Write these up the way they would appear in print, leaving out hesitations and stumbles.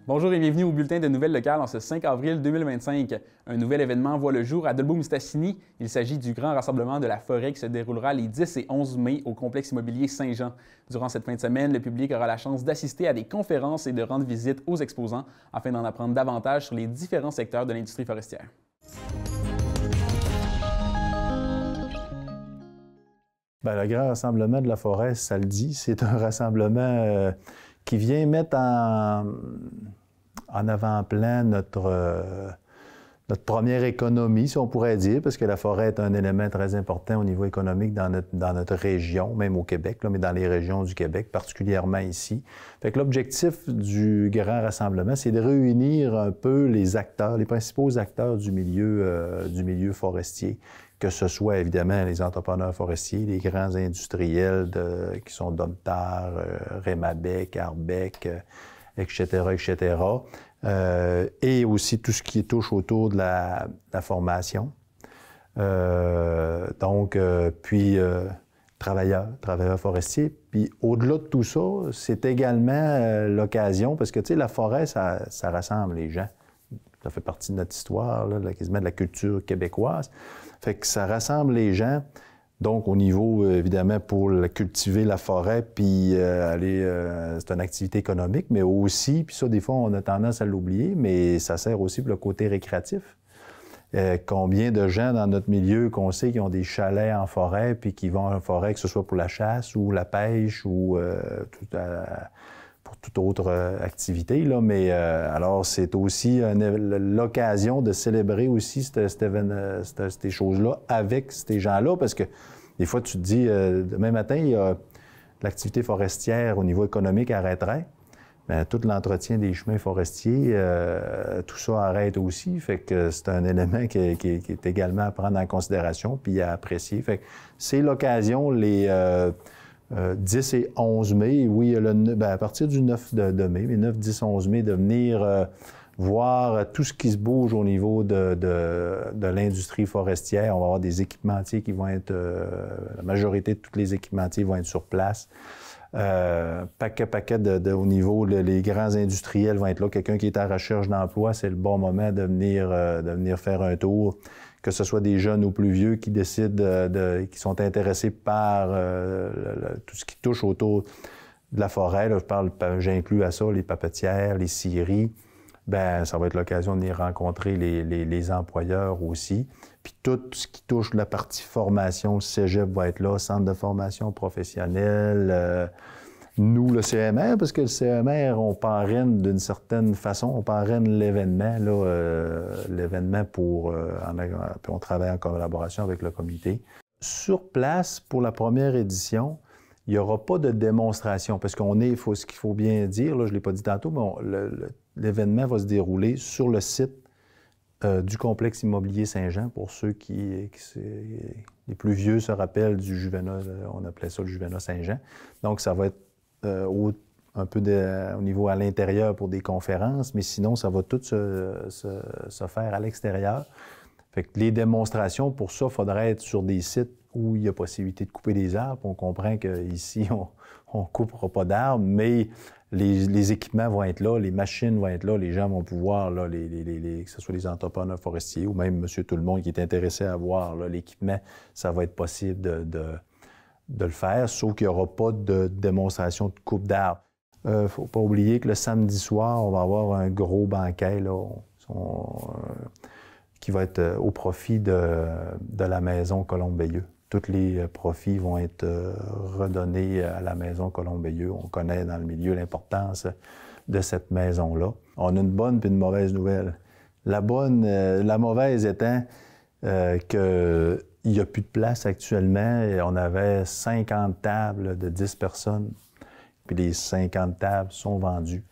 Bonjour et bienvenue au bulletin de nouvelles locales en ce 5 avril 2025. Un nouvel événement voit le jour à Dolbeau-Mistassini. Il s'agit du grand rassemblement de la forêt qui se déroulera les 10 et 11 mai au complexe immobilier Saint-Jean. Durant cette fin de semaine, le public aura la chance d'assister à des conférences et de rendre visite aux exposants afin d'en apprendre davantage sur les différents secteurs de l'industrie forestière. Bien, le grand rassemblement de la forêt, ça le dit, c'est un rassemblement qui vient mettre en avant-plan notre première économie, si on pourrait dire, parce que la forêt est un élément très important au niveau économique dans notre région, même au Québec, là, mais dans les régions du Québec, particulièrement ici. Fait que l'objectif du grand rassemblement, c'est de réunir un peu les acteurs, les principaux acteurs du milieu forestier, que ce soit évidemment les entrepreneurs forestiers, les grands industriels qui sont Domtar, Rémabec, Arbec, etc., et aussi tout ce qui touche autour de la formation. Travailleurs forestiers. Puis au-delà de tout ça, c'est également l'occasion, parce que tu sais, la forêt, ça rassemble les gens. Ça fait partie de notre histoire, là, quasiment de la culture québécoise. Fait que ça rassemble les gens. Donc, au niveau, évidemment, pour cultiver la forêt, puis c'est une activité économique, mais aussi, puis ça, des fois, on a tendance à l'oublier, mais ça sert aussi pour le côté récréatif. Combien de gens dans notre milieu qu'on sait qui ont des chalets en forêt, puis qui vont en forêt, que ce soit pour la chasse ou la pêche ou pour toute autre activité, là. Mais alors, c'est aussi l'occasion de célébrer aussi ces choses-là avec ces gens-là, parce que des fois, tu te dis, demain matin, il y a l'activité forestière au niveau économique arrêterait. Bien, tout l'entretien des chemins forestiers, tout ça arrête aussi. Fait que c'est un élément qui est également à prendre en considération puis à apprécier. Fait que c'est l'occasion, les 10 et 11 mai, oui, à partir du 9 de mai, mais 9, 10, 11 mai, de venir voir tout ce qui se bouge au niveau de l'industrie forestière. On va avoir des équipementiers qui vont être, la majorité de tous les équipementiers vont être sur place. Paquet au niveau, les grands industriels vont être là. Quelqu'un qui est à recherche d'emploi, c'est le bon moment de venir faire un tour. Que ce soit des jeunes ou plus vieux qui décident, qui sont intéressés par tout ce qui touche autour de la forêt. Là, j'inclus à ça les papetières, les scieries. Bien, ça va être l'occasion de venir rencontrer les employeurs aussi. Puis tout ce qui touche la partie formation, le cégep va être là, centre de formation professionnelle. Nous, le CMR, parce que le CMR, on parraine d'une certaine façon, on parraine l'événement, puis on travaille en collaboration avec le comité. Sur place, pour la première édition, il n'y aura pas de démonstration, parce ce qu'il faut bien dire, là, je ne l'ai pas dit tantôt, mais l'événement va se dérouler sur le site du complexe immobilier Saint-Jean, pour ceux les plus vieux se rappellent du Juvénat, on appelait ça le Juvénat Saint-Jean. Donc, ça va être un peu au niveau à l'intérieur pour des conférences, mais sinon, ça va tout se faire à l'extérieur. Fait que les démonstrations, pour ça, il faudrait être sur des sites où il y a possibilité de couper des arbres. On comprend qu'ici, on ne coupera pas d'arbres, mais les équipements vont être là, les machines vont être là, les gens vont pouvoir, là, que ce soit les entrepreneurs forestiers ou même monsieur tout le monde qui est intéressé à voir l'équipement, ça va être possible de le faire, sauf qu'il n'y aura pas de démonstration de coupe d'arbres. Il ne faut pas oublier que le samedi soir, on va avoir un gros banquet là, qui va être au profit de la maison Colombe-Bayeux. Tous les profits vont être redonnés à la maison Colombe-Bayeux. On connaît dans le milieu l'importance de cette maison-là. On a une bonne puis une mauvaise nouvelle. La mauvaise étant qu'il n'y a plus de place actuellement. Et on avait 50 tables de 10 personnes, puis les 50 tables sont vendues.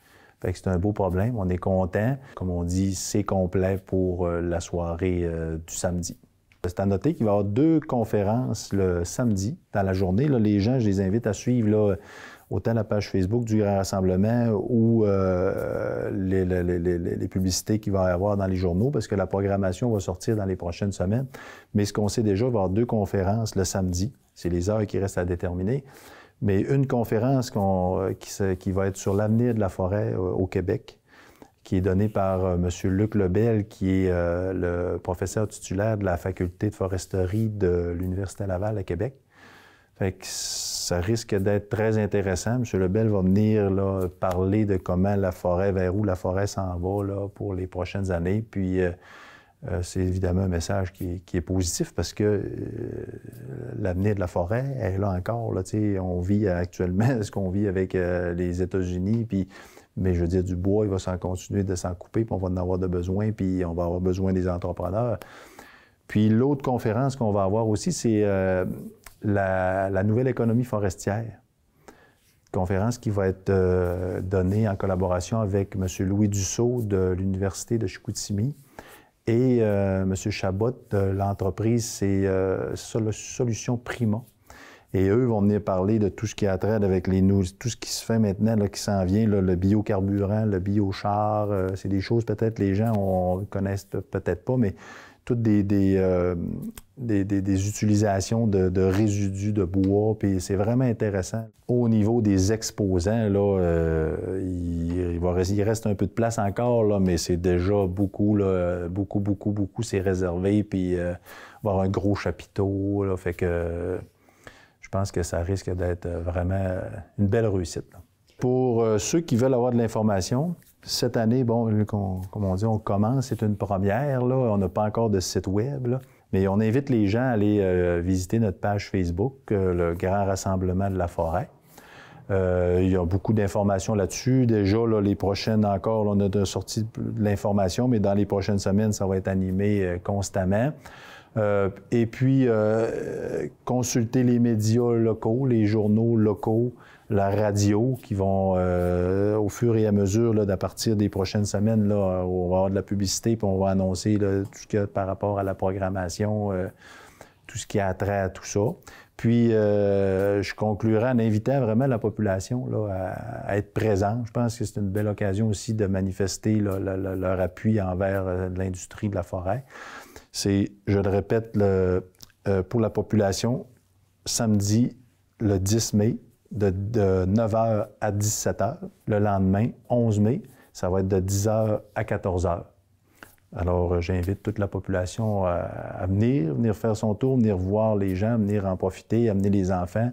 Fait que c'est un beau problème. On est content. Comme on dit, c'est complet pour la soirée du samedi. C'est à noter qu'il va y avoir 2 conférences le samedi dans la journée. Là, les gens, je les invite à suivre là, autant la page Facebook du Grand Rassemblement ou les publicités qu'il va y avoir dans les journaux, parce que la programmation va sortir dans les prochaines semaines. Mais ce qu'on sait déjà, il va y avoir 2 conférences le samedi. C'est les heures qui restent à déterminer. Mais une conférence qui va être sur l'avenir de la forêt au Québec, qui est donné par M. Luc Lebel, qui est le professeur titulaire de la faculté de foresterie de l'Université Laval à Québec. Fait que ça risque d'être très intéressant. M. Lebel va venir là, parler de comment la forêt, vers où la forêt s'en va là, pour les prochaines années. Puis c'est évidemment un message qui est positif parce que l'avenir de la forêt est là encore. Là, on vit actuellement ce qu'on vit avec les États-Unis, puis mais je veux dire, du bois, il va s'en continuer de s'en couper, puis on va en avoir de besoin, puis on va avoir besoin des entrepreneurs. Puis l'autre conférence qu'on va avoir aussi, c'est la nouvelle économie forestière. Conférence qui va être donnée en collaboration avec M. Louis Dussault de l'Université de Chicoutimi et M. Chabot de l'entreprise, c'est Solutions Prima. Et eux vont venir parler de tout ce qui a trait avec tout ce qui se fait maintenant, là, qui s'en vient, là, le biocarburant, le biochar. C'est des choses peut-être les gens connaissent peut-être pas, mais toutes des utilisations de résidus de bois. Puis c'est vraiment intéressant. Au niveau des exposants, là, il reste un peu de place encore, là, mais c'est déjà beaucoup, là, beaucoup, c'est réservé. Puis il va y avoir un gros chapiteau, là, fait que... Je pense que ça risque d'être vraiment une belle réussite. Là. Pour ceux qui veulent avoir de l'information, cette année, bon, comme on dit, on commence, c'est une première. Là. On n'a pas encore de site web, là. Mais on invite les gens à aller visiter notre page Facebook, le Grand Rassemblement de la forêt. Il y a beaucoup d'informations là-dessus. Déjà, là, les prochaines encore, là, on a sorti de l'information, mais dans les prochaines semaines, ça va être animé constamment. Et puis, consulter les médias locaux, les journaux locaux, la radio, qui vont, au fur et à mesure, là, à partir des prochaines semaines, là, on va avoir de la publicité, puis on va annoncer là, tout ce qu'il y a par rapport à la programmation, tout ce qui a trait à tout ça. Puis, je conclurai en invitant vraiment la population là, à être présente. Je pense que c'est une belle occasion aussi de manifester là, leur appui envers l'industrie de la forêt. C'est, je le répète, pour la population, samedi, le 10 mai, de 9h à 17h. Le lendemain, 11 mai, ça va être de 10h à 14h. Alors, j'invite toute la population à venir faire son tour, venir voir les gens, venir en profiter, amener les enfants.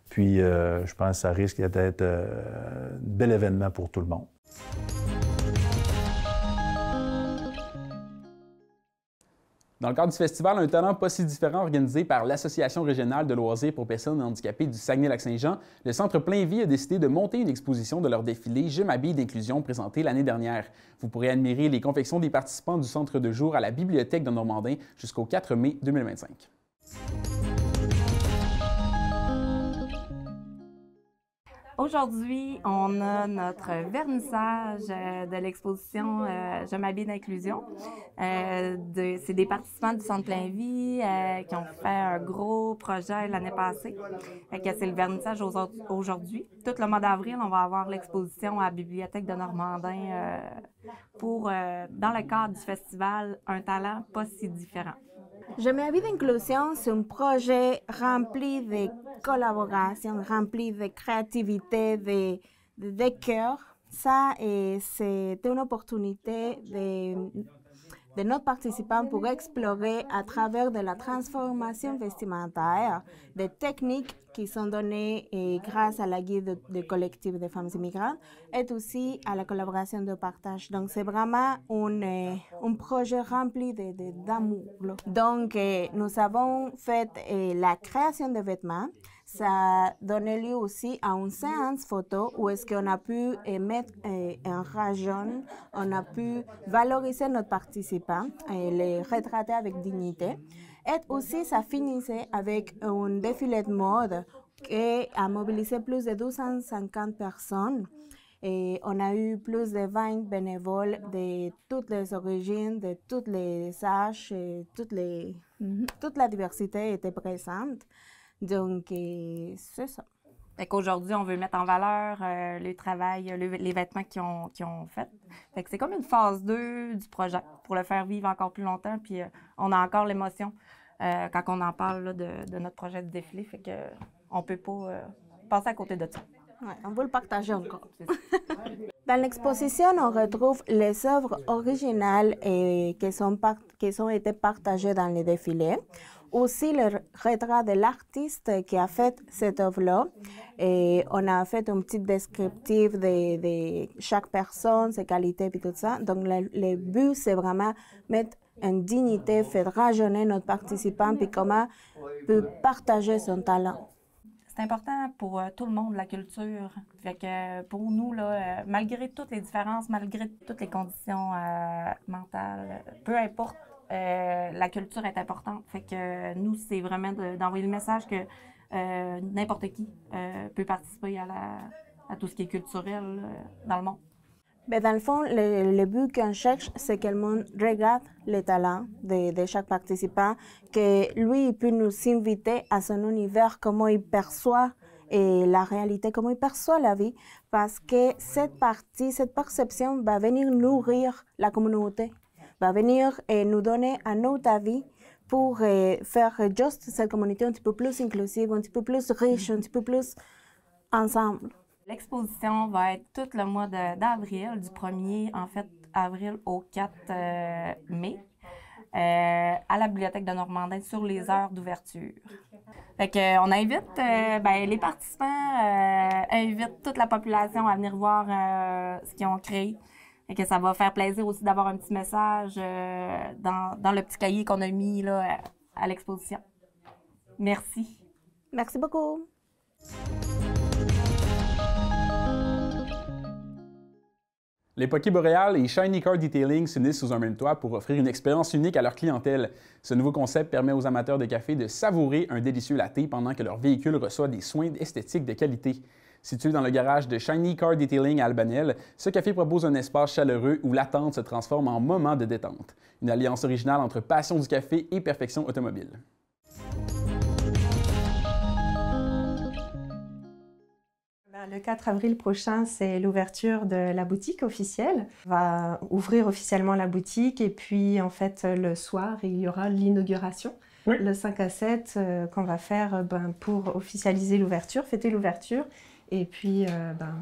Puis, je pense que ça risque d'être un bel événement pour tout le monde. Dans le cadre du festival, un talent pas si différent organisé par l'Association régionale de loisirs pour personnes handicapées du Saguenay-Lac-Saint-Jean, le Centre Plainvie a décidé de monter une exposition de leur défilé « Je m'habille d'inclusion » présenté l'année dernière. Vous pourrez admirer les confections des participants du centre de jour à la Bibliothèque de Normandin jusqu'au 4 mai 2025. Aujourd'hui, on a notre vernissage de l'exposition Je m'habille d'inclusion. C'est des participants du Centre Plainvie qui ont fait un gros projet l'année passée. C'est le vernissage aujourd'hui. Tout le mois d'avril, on va avoir l'exposition à la Bibliothèque de Normandin dans le cadre du festival Un talent pas si différent. Je m'habille d'inclusion, c'est un projet rempli de collaboration, rempli de créativité, de cœur. Ça, c'est une opportunité de nos participants pour explorer à travers de la transformation vestimentaire des techniques qui sont données grâce à la guide de collectif de femmes immigrantes et aussi à la collaboration de partage. Donc, c'est vraiment un projet rempli d'amour. Donc, nous avons fait la création de vêtements. Ça a donné lieu aussi à une séance photo où est-ce qu'on a pu mettre un rayon, on a pu valoriser notre participant et les retraiter avec dignité. Et aussi, ça finissait avec un défilé de mode qui a mobilisé plus de 250 personnes. Et on a eu plus de 20 bénévoles de toutes les origines, de tous les âges, toute la diversité était présente. Donc, c'est ça. Fait qu'aujourd'hui, on veut mettre en valeur le travail, les vêtements qu'ils ont fait. Fait que c'est comme une phase 2 du projet pour le faire vivre encore plus longtemps. Puis on a encore l'émotion quand on en parle là, de notre projet de défilé. Fait que on peut pas passer à côté de ça. Ouais, on veut le partager encore. Dans l'exposition, on retrouve les œuvres originales qui ont été partagées dans les défilés. Aussi le retrait de l'artiste qui a fait cette œuvre-là. Et on a fait un petit descriptif de chaque personne, ses qualités et tout ça. Donc le but, c'est vraiment mettre une dignité, faire rajeunir notre participant, puis comment peut partager son talent. C'est important pour tout le monde, la culture. Fait que pour nous, là, malgré toutes les différences, malgré toutes les conditions mentales, peu importe, la culture est importante. Fait que nous, c'est vraiment d'envoyer le message que n'importe qui peut participer à tout ce qui est culturel dans le monde. Mais dans le fond, le but qu'on cherche, c'est que le monde regarde les talents de chaque participant, que lui, il peut nous inviter à son univers, comment il perçoit la réalité, comment il perçoit la vie, parce que cette perception va venir nourrir la communauté, va venir nous donner un autre avis pour faire juste cette communauté un petit peu plus inclusive, un petit peu plus riche, un petit peu plus ensemble. L'exposition va être tout le mois d'avril, du 1er avril au 4 mai, à la Bibliothèque de Normandin sur les heures d'ouverture. Fait que, on invite les participants, invite toute la population à venir voir ce qu'ils ont créé. Et que ça va faire plaisir aussi d'avoir un petit message dans le petit cahier qu'on a mis là, à l'exposition. Merci. Merci beaucoup. Les Poké Boréal et Shiny Car Detailing s'unissent sous un même toit pour offrir une expérience unique à leur clientèle. Ce nouveau concept permet aux amateurs de café de savourer un délicieux latte pendant que leur véhicule reçoit des soins esthétiques de qualité. Situé dans le garage de Shiny Car Detailing à Albanel, ce café propose un espace chaleureux où l'attente se transforme en moment de détente. Une alliance originale entre passion du café et perfection automobile. Le 4 avril prochain, c'est l'ouverture de la boutique officielle. On va ouvrir officiellement la boutique et puis en fait le soir, il y aura l'inauguration. Oui. Le 5 à 7 qu'on va faire pour officialiser l'ouverture, fêter l'ouverture et puis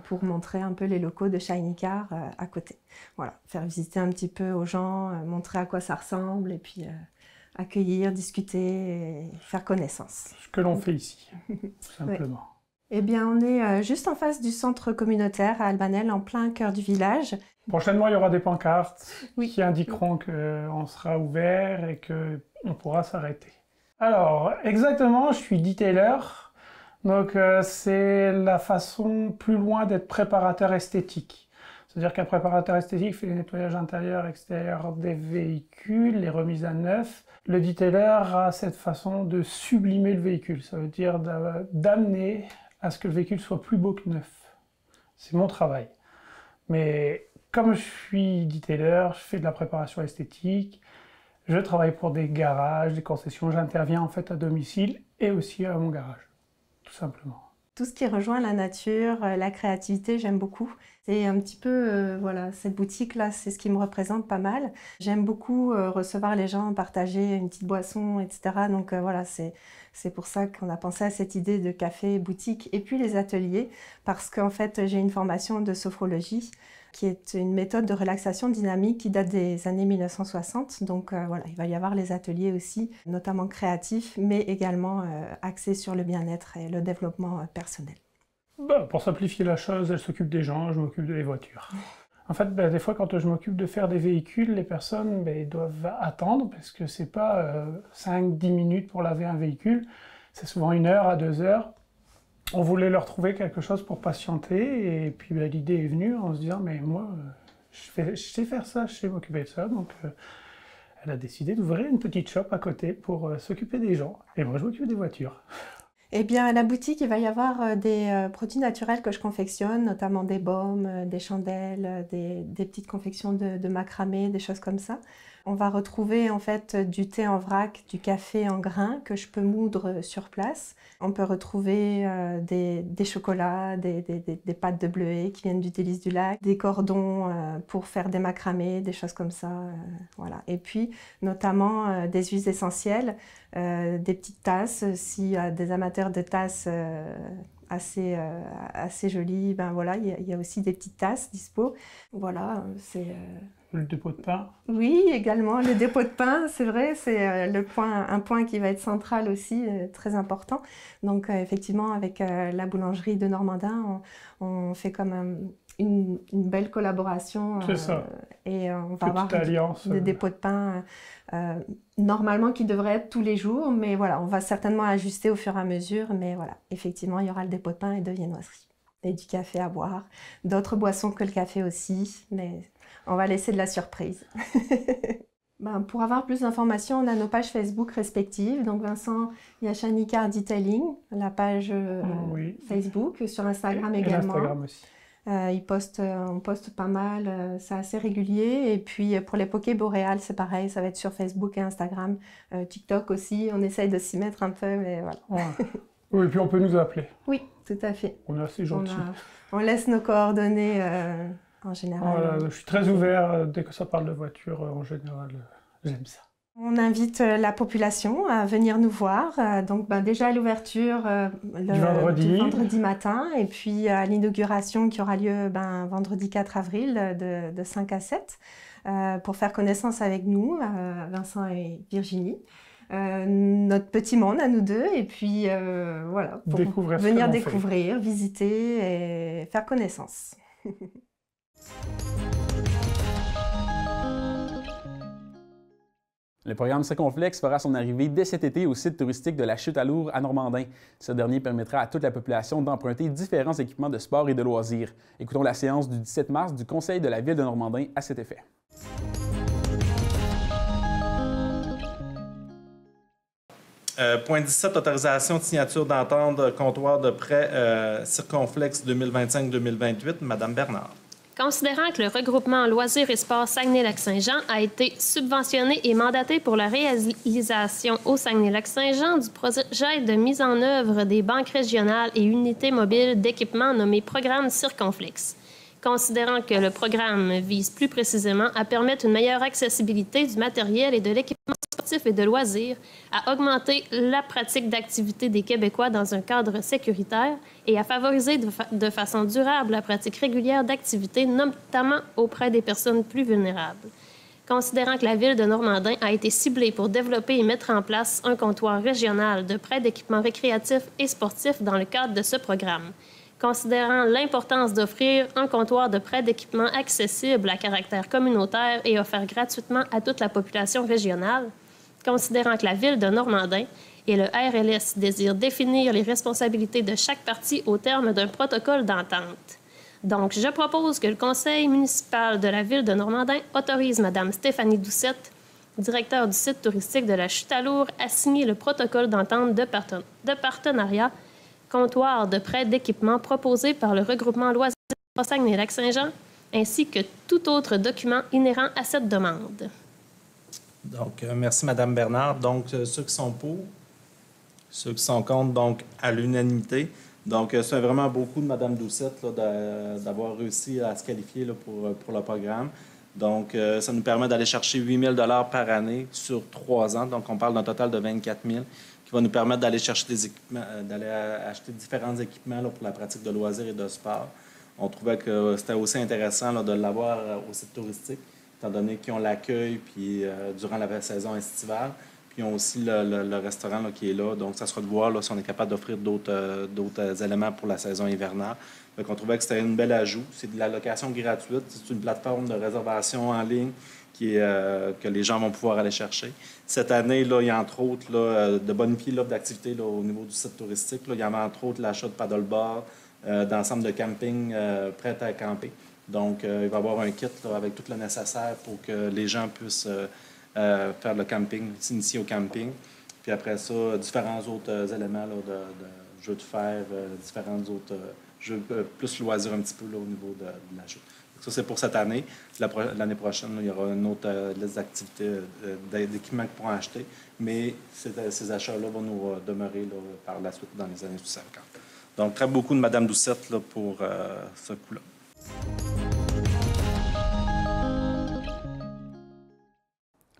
pour montrer un peu les locaux de Shiny Car à côté. Voilà, faire visiter un petit peu aux gens, montrer à quoi ça ressemble et puis accueillir, discuter et faire connaissance. Ce que l'on fait ici, tout simplement. Oui. Eh bien, on est juste en face du centre communautaire à Albanel, en plein cœur du village. Prochainement, il y aura des pancartes oui. qui indiqueront qu'on sera ouvert et qu'on pourra s'arrêter. Alors, exactement, je suis detailer. Donc, c'est la façon plus loin d'être préparateur esthétique. C'est-à-dire qu'un préparateur esthétique fait le nettoyage intérieur, extérieur des véhicules, les remises à neuf. Le detailer a cette façon de sublimer le véhicule. Ça veut dire d'amener à ce que le véhicule soit plus beau que neuf. C'est mon travail. Mais comme je suis detailer, je fais de la préparation esthétique, je travaille pour des garages, des concessions, j'interviens en fait à domicile et aussi à mon garage, tout simplement. Tout ce qui rejoint la nature, la créativité, j'aime beaucoup. C'est un petit peu, voilà, cette boutique-là, c'est ce qui me représente pas mal. J'aime beaucoup recevoir les gens, partager une petite boisson, etc. Donc voilà, c'est pour ça qu'on a pensé à cette idée de café, boutique et puis les ateliers, parce qu'en fait, j'ai une formation de sophrologie qui est une méthode de relaxation dynamique qui date des années 1960. Donc voilà, il va y avoir les ateliers aussi, notamment créatifs, mais également axés sur le bien-être et le développement personnel. Pour simplifier la chose, elle s'occupe des gens, je m'occupe des voitures. En fait, des fois, quand je m'occupe de faire des véhicules, les personnes doivent attendre parce que c'est pas 5-10 minutes pour laver un véhicule, c'est souvent 1 heure à 2 heures. On voulait leur trouver quelque chose pour patienter et puis l'idée est venue en se disant mais moi je sais faire ça, je sais m'occuper de ça, donc elle a décidé d'ouvrir une petite shop à côté pour s'occuper des gens et moi je m'occupe des voitures. Eh bien, à la boutique, il va y avoir des produits naturels que je confectionne, notamment des baumes, des chandelles, des petites confections de macramé, des choses comme ça. On va retrouver en fait du thé en vrac, du café en grains que je peux moudre sur place. On peut retrouver des chocolats, des pâtes de bleuet qui viennent du délice du lac, des cordons pour faire des macramés, des choses comme ça. Voilà. Et puis notamment des huiles essentielles, des petites tasses. S'il y a des amateurs de tasses assez joli. Ben voilà, il y a aussi des petites tasses dispo. Voilà, c'est... Le dépôt de pain. Oui, également le dépôt de pain, c'est vrai, c'est un point qui va être central aussi, très important. Donc effectivement, avec la boulangerie de Normandin, on fait comme une belle collaboration. C'est ça. Et on va avoir des dépôts de pain normalement qui devraient être tous les jours, mais voilà, on va certainement ajuster au fur et à mesure. Mais voilà, effectivement, il y aura le dépôt de pain et de viennoiserie. Et du café à boire, d'autres boissons que le café aussi, mais... On va laisser de la surprise. Pour avoir plus d'informations, on a nos pages Facebook respectives. Donc Vincent Yachani Car Detailing, la page Facebook, sur Instagram également. Instagram aussi. On poste pas mal, c'est assez régulier. Et puis pour les Poké Boréales, c'est pareil, ça va être sur Facebook et Instagram. TikTok aussi, on essaye de s'y mettre un peu, mais voilà. Ouais. Oui, et puis on peut nous appeler. Oui, tout à fait. On est assez gentils. On laisse nos coordonnées... En général. Voilà, je suis très ouvert dès que ça parle de voiture, en général, j'aime ça. On invite la population à venir nous voir. Donc déjà à l'ouverture du vendredi matin et puis à l'inauguration qui aura lieu vendredi 4 avril de 5 à 7 pour faire connaissance avec nous, Vincent et Virginie. Notre petit monde à nous deux et puis voilà, pour venir découvrir, visiter et faire connaissance. Le programme Circonflexe fera son arrivée dès cet été au site touristique de la Chute à Lourdes à Normandin. Ce dernier permettra à toute la population d'emprunter différents équipements de sport et de loisirs. Écoutons la séance du 17 mars du Conseil de la Ville de Normandin à cet effet. Point 17, autorisation de signature d'entente comptoir de prêt Circonflexe 2025-2028. Madame Bernard. Considérant que le regroupement Loisirs et Sports Saguenay-Lac-Saint-Jean a été subventionné et mandaté pour la réalisation au Saguenay-Lac-Saint-Jean du projet de mise en œuvre des banques régionales et unités mobiles d'équipement nommé Programme Circonflexe. Considérant que le programme vise plus précisément à permettre une meilleure accessibilité du matériel et de l'équipement sportif et de loisirs, à augmenter la pratique d'activité des Québécois dans un cadre sécuritaire et à favoriser de façon durable la pratique régulière d'activités, notamment auprès des personnes plus vulnérables. Considérant que la Ville de Normandin a été ciblée pour développer et mettre en place un comptoir régional de prêt d'équipements récréatifs et sportifs dans le cadre de ce programme. Considérant l'importance d'offrir un comptoir de prêt d'équipements accessible à caractère communautaire et offert gratuitement à toute la population régionale, considérant que la Ville de Normandin et le RLS désirent définir les responsabilités de chaque partie au terme d'un protocole d'entente. Donc, je propose que le Conseil municipal de la Ville de Normandin autorise Mme Stéphanie Doucette, directeur du site touristique de la Chute à Lourdes, à signer le protocole d'entente de partenariat comptoir de prêt d'équipement proposé par le regroupement Loisirs Saguenay-Lac-Saint-Jean, ainsi que tout autre document inhérent à cette demande. Donc, merci, Mme Bernard. Donc, ceux qui sont pour, ceux qui sont contre, donc, à l'unanimité. Donc, c'est vraiment beaucoup de Mme Doucette d'avoir réussi à se qualifier là, pour le programme. Donc, ça nous permet d'aller chercher 8 000 $ par année sur 3 ans. Donc, on parle d'un total de 24 000 qui va nous permettre d'aller chercher des équipements, d'aller acheter différents équipements là, pour la pratique de loisirs et de sport. On trouvait que c'était aussi intéressant là, de l'avoir au site touristique, étant donné qu'ils ont l'accueil puis, durant la saison estivale. Puis, ils ont aussi le restaurant là, qui est là. Donc, ça sera de voir là, si on est capable d'offrir d'autres éléments pour la saison hivernale. Donc, on trouvait que c'était une belle ajout. C'est de la location gratuite. C'est une plateforme de réservation en ligne que les gens vont pouvoir aller chercher. Cette année, là, il y a entre autres là, de bonifier l'offre d'activité au niveau du site touristique. Là. Il y a entre autres l'achat de paddleboard, d'ensemble de camping prêt à camper. Donc, il va y avoir un kit là, avec tout le nécessaire pour que les gens puissent faire le camping, s'initier au camping. Puis après ça, différents autres éléments là, de jeux de fer, différents autres jeux plus loisirs un petit peu là, au niveau de la chute. Ça, c'est pour cette année. L'année prochaine, là, il y aura une autre liste d'activités, d'équipements qu'ils pourront acheter. Mais ces achats-là vont nous demeurer là, par la suite dans les années 50. Donc, très beaucoup de Mme Doucette là, pour ce coup-là.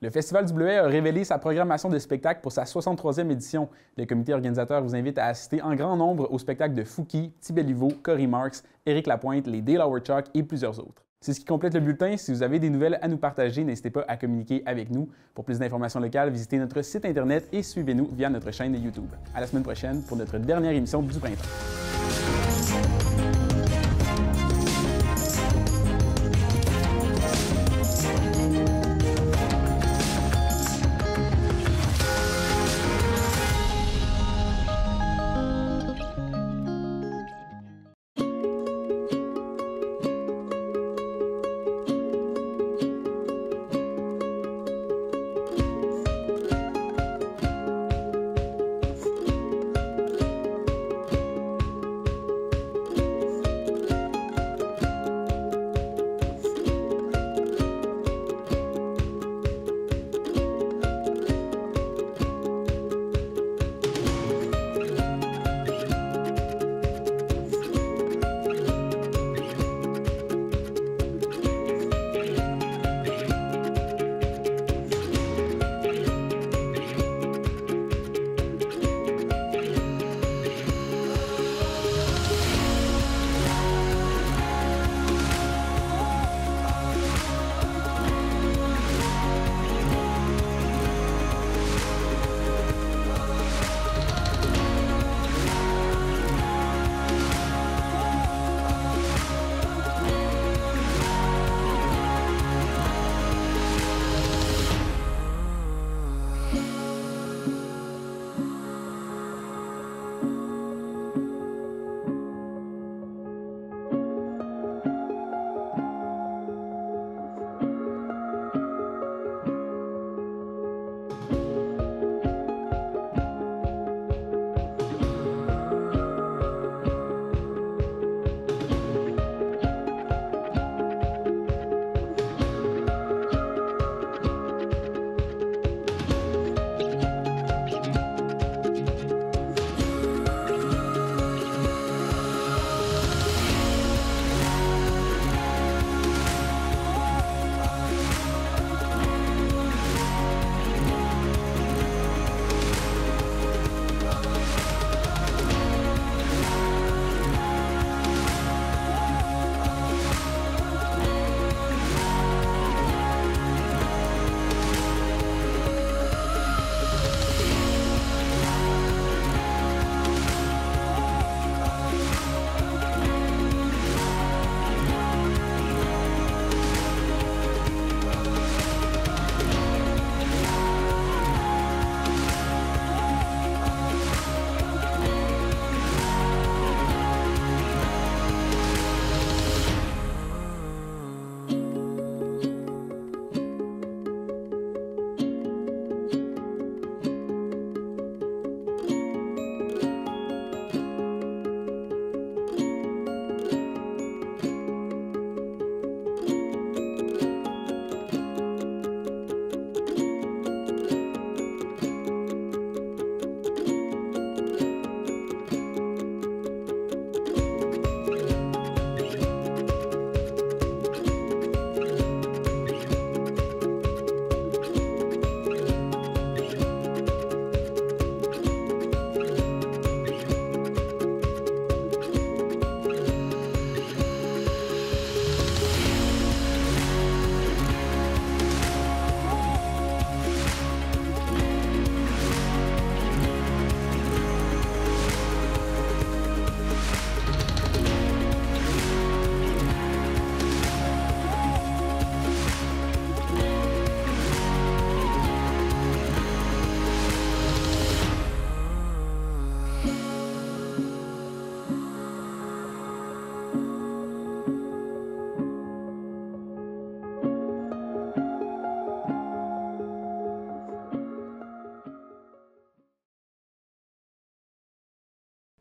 Le Festival du Bleuet a révélé sa programmation de spectacles pour sa 63e édition. Le comité organisateur vous invite à assister en grand nombre aux spectacles de Fouki, Tibéliveau, Cory Marks, Éric Lapointe, les Dale Howard Chalk et plusieurs autres. C'est ce qui complète le bulletin. Si vous avez des nouvelles à nous partager, n'hésitez pas à communiquer avec nous. Pour plus d'informations locales, visitez notre site Internet et suivez-nous via notre chaîne YouTube. À la semaine prochaine pour notre dernière émission du printemps.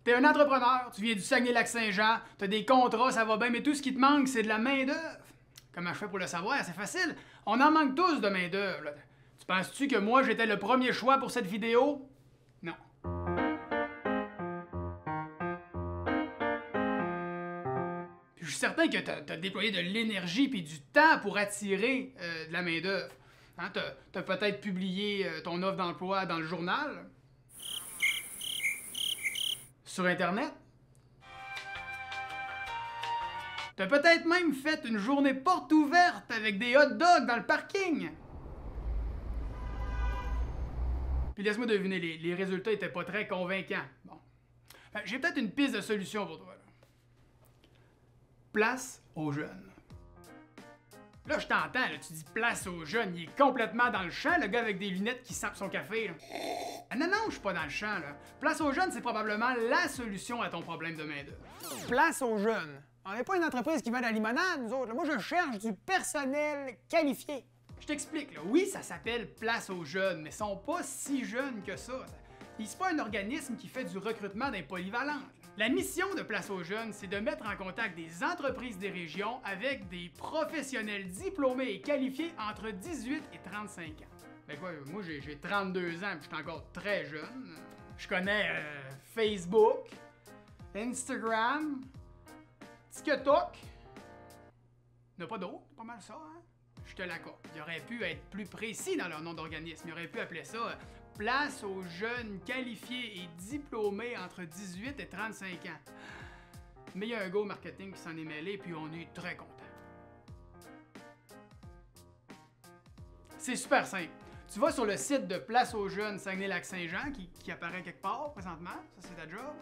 T'es un entrepreneur, tu viens du Saguenay-Lac-Saint-Jean, t'as des contrats, ça va bien, mais tout ce qui te manque, c'est de la main-d'œuvre. Comment je fais pour le savoir? C'est facile. On en manque tous de main-d'œuvre. Tu penses-tu que moi, j'étais le premier choix pour cette vidéo? Non. Puis je suis certain que t'as déployé de l'énergie puis du temps pour attirer de la main-d'œuvre. Hein, t'as peut-être publié ton offre d'emploi dans le journal, sur Internet. T'as peut-être même fait une journée porte ouverte avec des hot dogs dans le parking. Puis laisse-moi deviner, les résultats étaient pas très convaincants. Bon. J'ai peut-être une piste de solution pour toi. Là. Place aux jeunes. Là, je t'entends, là, tu dis place aux jeunes. Il est complètement dans le champ, le gars avec des lunettes qui sape son café. Là. Ah non, je suis pas dans le champ. Là. Place aux jeunes, c'est probablement la solution à ton problème de main-d'œuvre. Place aux jeunes. On n'est pas une entreprise qui vend de la limonade, nous autres. Moi, je cherche du personnel qualifié. Je t'explique, là. Oui, ça s'appelle Place aux jeunes, mais ils sont pas si jeunes que ça. C'est pas un organisme qui fait du recrutement d'un polyvalent. La mission de Place aux jeunes, c'est de mettre en contact des entreprises des régions avec des professionnels diplômés et qualifiés entre 18 et 35 ans. Ben quoi, moi j'ai 32 ans, puis je suis encore très jeune. Je connais Facebook, Instagram, TikTok. Il n'y en a pas d'autres, pas mal ça, hein? Je te l'accorde. Ils auraient pu être plus précis dans leur nom d'organisme. Ils auraient pu appeler ça Place aux jeunes qualifiés et diplômés entre 18 et 35 ans. Mais il y a un gars au marketing qui s'en est mêlé, puis on est très content. C'est super simple. Tu vas sur le site de Place aux jeunes Saguenay-Lac-Saint-Jean, qui apparaît quelque part présentement, ça c'est ta job.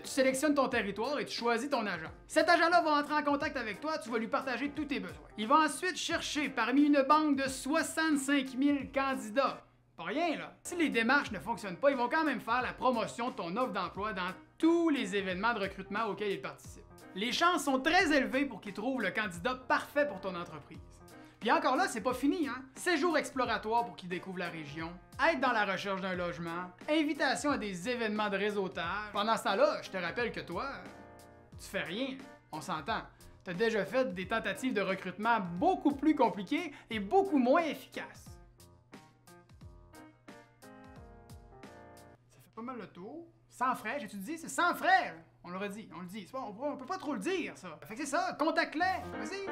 Tu sélectionnes ton territoire et tu choisis ton agent. Cet agent-là va entrer en contact avec toi, tu vas lui partager tous tes besoins. Il va ensuite chercher parmi une banque de 65 000 candidats. Pas rien, là. Si les démarches ne fonctionnent pas, ils vont quand même faire la promotion de ton offre d'emploi dans tous les événements de recrutement auxquels ils participent. Les chances sont très élevées pour qu'ils trouvent le candidat parfait pour ton entreprise. Puis encore là, c'est pas fini, hein? Séjour exploratoire pour qu'ils découvrent la région, aide dans la recherche d'un logement, invitation à des événements de réseautage. Pendant ce temps-là, je te rappelle que toi, tu fais rien, on s'entend. T'as déjà fait des tentatives de recrutement beaucoup plus compliquées et beaucoup moins efficaces. Ça fait pas mal le tour. Sans frais, j'ai-tu dit? C'est sans frais! On l'aurait dit, on le dit. On peut pas trop le dire, ça. Fait que c'est ça, contacte-les! Vas-y!